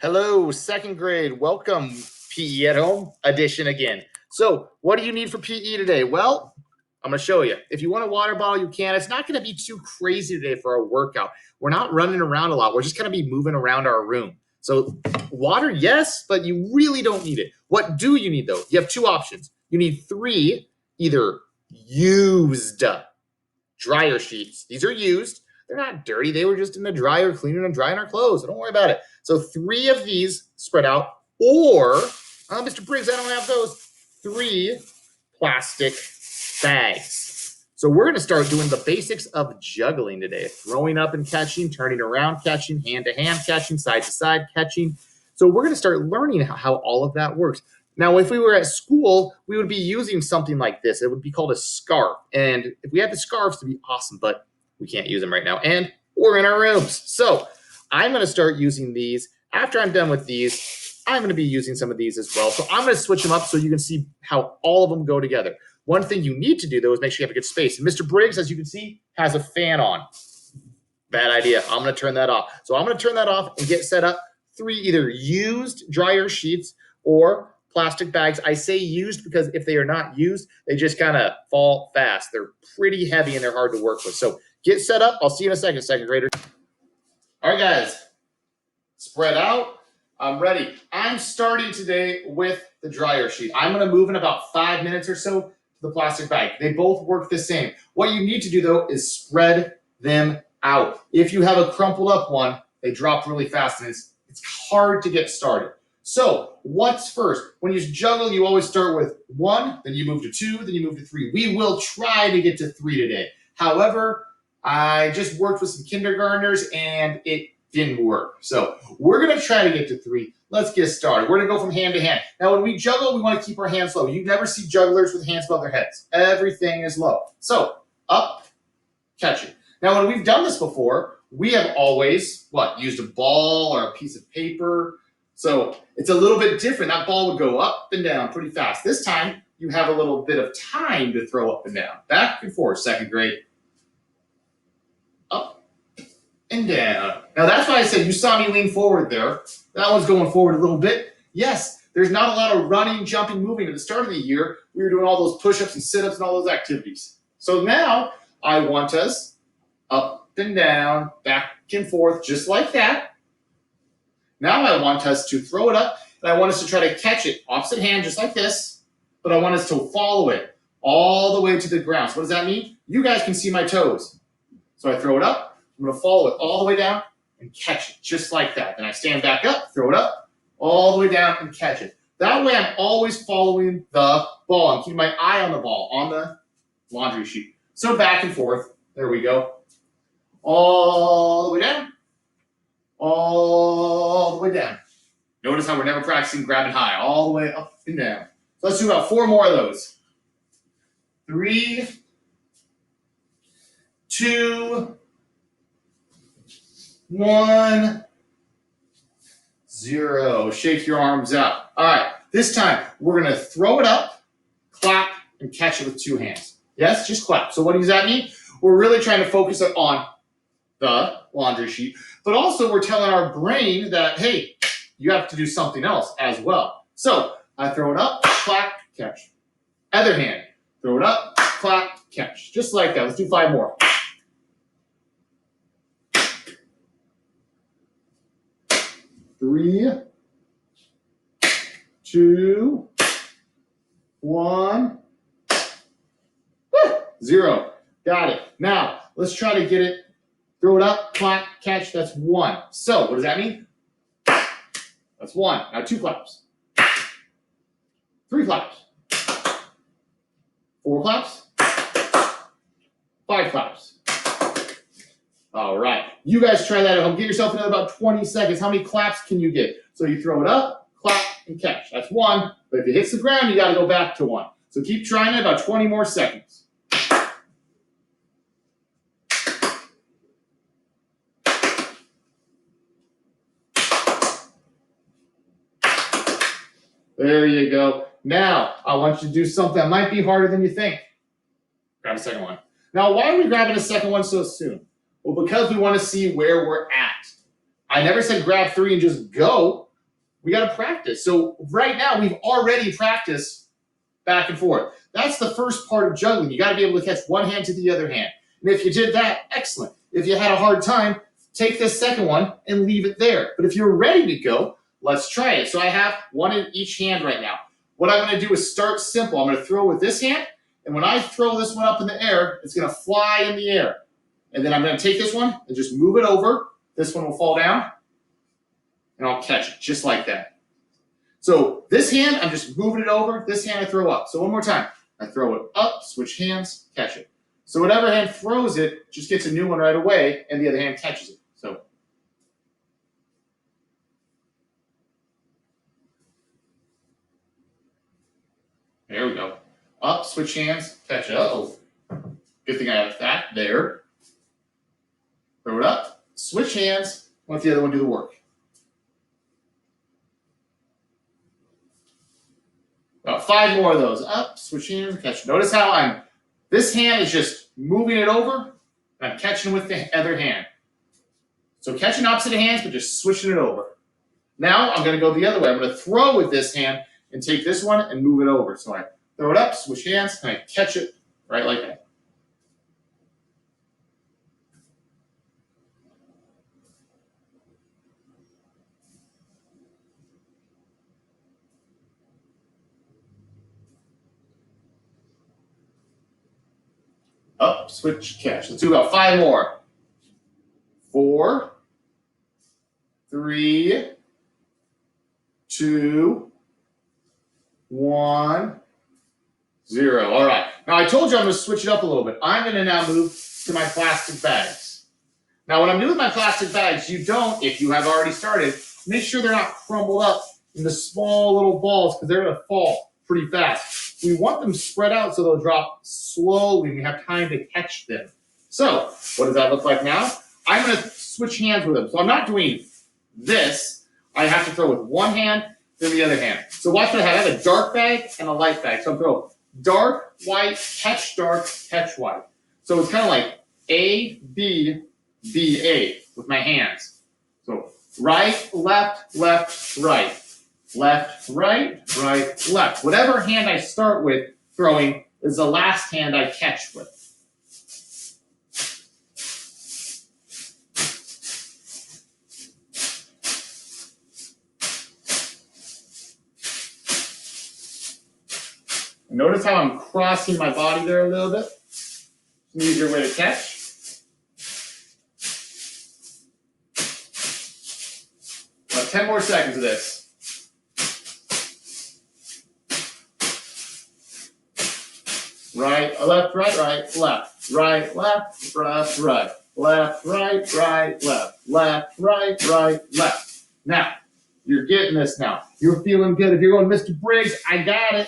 Hello, second grade. Welcome, PE at Home edition again. So, what do you need for PE today? Well, I'm going to show you. If you want a water bottle, you can. It's not going to be too crazy today for our workout. We're not running around a lot. We're just going to be moving around our room. So, water, yes, but you really don't need it. What do you need, though? You have two options. You need three either used dryer sheets. These are used. They're not dirty. They were just in the dryer cleaning and drying our clothes. So don't worry about it. So three of these spread out, or Mr. Briggs, I don't have those. Three plastic bags. So we're going to start doing the basics of juggling today. Throwing up and catching, turning around, catching, hand to hand catching, side to side catching. So we're going to start learning how all of that works. Now, if we were at school, we would be using something like this. It would be called a scarf. And if we had the scarves, it'd be awesome, but we can't use them right now. And we're in our rooms. So I'm going to start using these. After I'm done with these, I'm going to be using some of these as well. So I'm going to switch them up so you can see how all of them go together. One thing you need to do, though, is make sure you have a good space. And Mr. Briggs, as you can see, has a fan on. Bad idea. I'm going to turn that off. So I'm going to turn that off and get set up. Three either used dryer sheets or plastic bags. I say used because if they are not used, they just kind of fall fast. They're pretty heavy and they're hard to work with. So get set up. I'll see you in a second, second grader. All right, guys. Spread out. I'm ready. I'm starting today with the dryer sheet. I'm going to move in about 5 minutes or so to the plastic bag. They both work the same. What you need to do, though, is spread them out. If you have a crumpled up one, they drop really fast and it's hard to get started. So what's first? When you juggle, you always start with one, then you move to two, then you move to three. We will try to get to three today. However, I just worked with some kindergartners and it didn't work. So we're going to try to get to three. Let's get started. We're going to go from hand to hand. Now, when we juggle, we want to keep our hands low. You never see jugglers with hands above their heads. Everything is low. So up, catch it. Now, when we've done this before, we have always, used a ball or a piece of paper. So it's a little bit different. That ball would go up and down pretty fast. This time, you have a little bit of time to throw up and down. Back and forth, second grade. Up and down. Now, that's why I said you saw me lean forward there. That one's going forward a little bit. Yes, there's not a lot of running, jumping, moving. At the start of the year, we were doing all those push-ups and sit-ups and all those activities. So now, I want us up and down, back and forth, just like that. Now I want us to throw it up, and I want us to try to catch it, opposite hand, just like this, but I want us to follow it all the way to the ground. So what does that mean? You guys can see my toes. So I throw it up, I'm going to follow it all the way down and catch it, just like that. Then I stand back up, throw it up, all the way down and catch it. That way I'm always following the ball. I'm keeping my eye on the ball, on the laundry sheet. So back and forth, there we go. All the way down, all the way down. Notice how we're never practicing grabbing high, all the way up and down. So let's do about 4 more of those. 3, 2, 1, 0. Shake your arms out. All right, this time we're going to throw it up, clap, and catch it with 2 hands. Yes, just clap. So what does that mean? We're really trying to focus on the laundry sheet, but also we're telling our brain that, hey, you have to do something else as well. So I throw it up, clap, catch. Other hand, throw it up, clap, catch. Just like that. Let's do 5 more. 3, 2, 1, 0. Got it. Now, let's try to get it. Throw it up, clap, catch. That's 1. So, what does that mean? That's 1. Now 2 claps. 3 claps. 4 claps. 5 claps. All right. You guys try that at home. Give yourself another about 20 seconds. How many claps can you get? So you throw it up, clap, and catch. That's 1. But if it hits the ground, you got to go back to 1. So keep trying it about 20 more seconds. There you go. Now, I want you to do something that might be harder than you think. Grab a second one. Now, why are we grabbing a second one so soon? Well, because we want to see where we're at. I never said grab 3 and just go. We got to practice. So right now, we've already practiced back and forth. That's the first part of juggling. You got to be able to catch one hand to the other hand. And if you did that, excellent. If you had a hard time, take this second one and leave it there. But if you're ready to go, let's try it. So I have one in each hand right now. What I'm going to do is start simple. I'm going to throw with this hand, and when I throw this one up in the air, it's going to fly in the air. And then I'm going to take this one and just move it over. This one will fall down, and I'll catch it just like that. So this hand, I'm just moving it over. This hand, I throw up. So one more time. I throw it up, switch hands, catch it. So whatever hand throws it just gets a new one right away, and the other hand catches it. So there we go. Up, switch hands, catch it. Uh-oh. Good thing I have that there. Throw it up, switch hands, let the other one do the work. About 5 more of those. Up, switch hands, catch it. Notice how this hand is just moving it over, and I'm catching with the other hand. So catching opposite hands, but just switching it over. Now I'm going to go the other way. I'm going to throw with this hand and take this one and move it over. So I throw it up, switch hands, and I catch it right like that. Up, switch, catch. Let's do about 5 more. 4, 3, 2, 1, 0. All right. Now I told you I'm going to switch it up a little bit. I'm going to now move to my plastic bags. Now when I'm doing my plastic bags, you don't, if you have already started, make sure they're not crumbled up into small little balls because they're going to fall pretty fast. We want them spread out so they'll drop slowly and we have time to catch them. So what does that look like now? I'm going to switch hands with them. So I'm not doing this. I have to throw with one hand, then the other hand. So watch what I have. I have a dark bag and a light bag. So I'm throwing dark, white, catch white. So it's kind of like A, B, B, A with my hands. So right, left, left, right. Left, right, right, left. Whatever hand I start with throwing is the last hand I catch with. Notice how I'm crossing my body there a little bit. It's an easier way to catch. About 10 more seconds of this. Right, left, right, right, left, right, left, left, right, left, right, right, left, left, right, right, left. Now, you're getting this now. You're feeling good. If you're going, Mr. Briggs, I got it.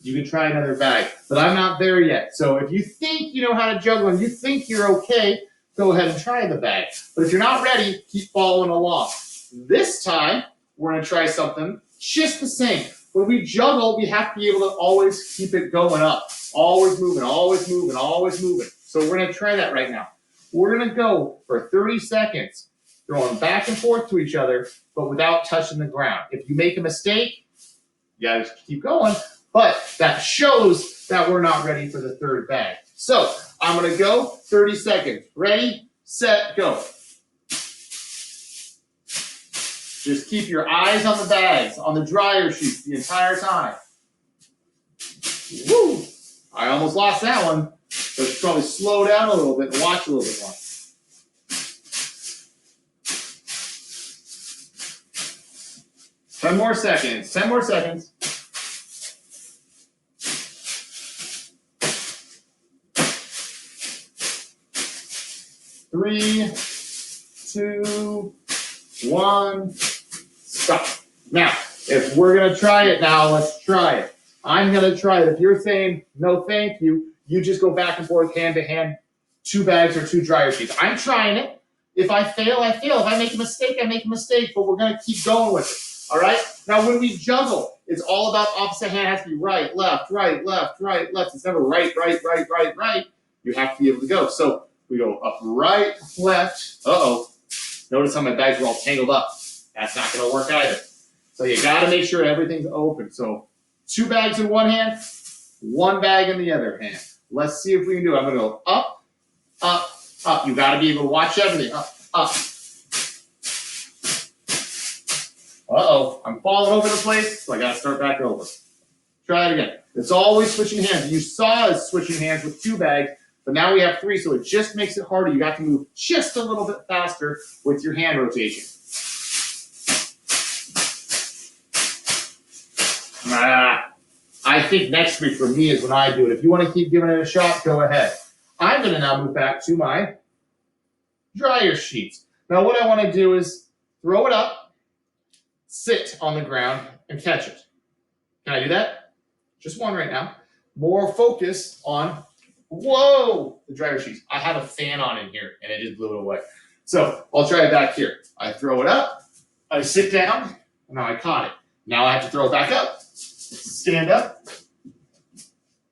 You can try another bag, but I'm not there yet. So if you think you know how to juggle and you think you're okay, go ahead and try the bag. But if you're not ready, keep following along. This time, we're going to try something just the same. When we juggle, we have to be able to always keep it going up. Always moving, always moving, always moving. So we're going to try that right now. We're going to go for 30 seconds, throwing back and forth to each other, but without touching the ground. If you make a mistake, you got to keep going. But that shows that we're not ready for the third bag. So I'm going to go 30 seconds. Ready, set, go. Just keep your eyes on the bags, on the dryer sheets the entire time. Woo! I almost lost that one. So I should probably slow down a little bit and watch a little bit more. Ten more seconds. 10 more seconds. Three, 2, 1, stop. Now, if we're going to try it now, let's try it. I'm going to try it. If you're saying no thank you, you just go back and forth, hand to hand, 2 bags or 2 dryer sheets. I'm trying it. If I fail, I fail. If I make a mistake, I make a mistake, but we're going to keep going with it. All right? Now, when we juggle, it's all about opposite hand. It has to be right, left, right, left, right, left. It's never right, right, right, right, right. You have to be able to go. So we go up, right, left. Uh-oh. Notice how my bags are all tangled up. That's not going to work either. So you got to make sure everything's open. So 2 bags in one hand, 1 bag in the other hand. Let's see if we can do it. I'm going to go up, up, up. You got to be able to watch everything. Up, up. Uh-oh, I'm falling over the place, so I got to start back over. Try it again. It's always switching hands. You saw us switching hands with 2 bags, but now we have 3, so it just makes it harder. You got to move just a little bit faster with your hand rotation. I think next week for me is when I do it. If you want to keep giving it a shot, go ahead. I'm going to now move back to my dryer sheets. Now what I want to do is throw it up, sit on the ground, and catch it. Can I do that? Just one right now. More focus on, whoa, the dryer sheets. I have a fan on in here, and it just blew it away. So I'll try it back here. I throw it up, I sit down, and now I caught it. Now I have to throw it back up, stand up,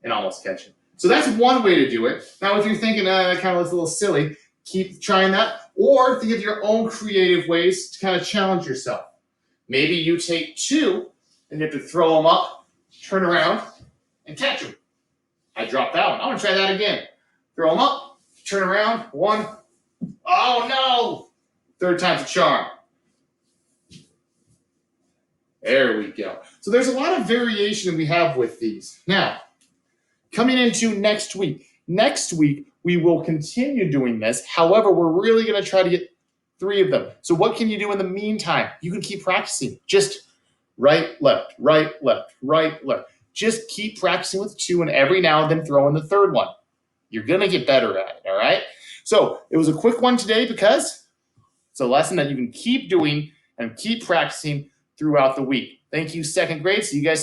and almost catch it. So that's one way to do it. Now, if you're thinking that kind of looks a little silly, keep trying that. Or think of your own creative ways to kind of challenge yourself. Maybe you take 2, and you have to throw them up, turn around, and catch them. I dropped that one. I'm going to try that again. Throw them up, turn around, 1. Oh, no! 3rd time's a charm. There we go. So there's a lot of variation we have with these. Now, coming into next week. Next week, we will continue doing this. However, we're really going to try to get 3 of them. So what can you do in the meantime? You can keep practicing. Just right, left, right, left, right, left. Just keep practicing with 2, and every now and then throw in the 3rd one. You're going to get better at it, all right? So it was a quick one today because it's a lesson that you can keep doing and keep practicing throughout the week. Thank you, 2nd grade. See you guys soon.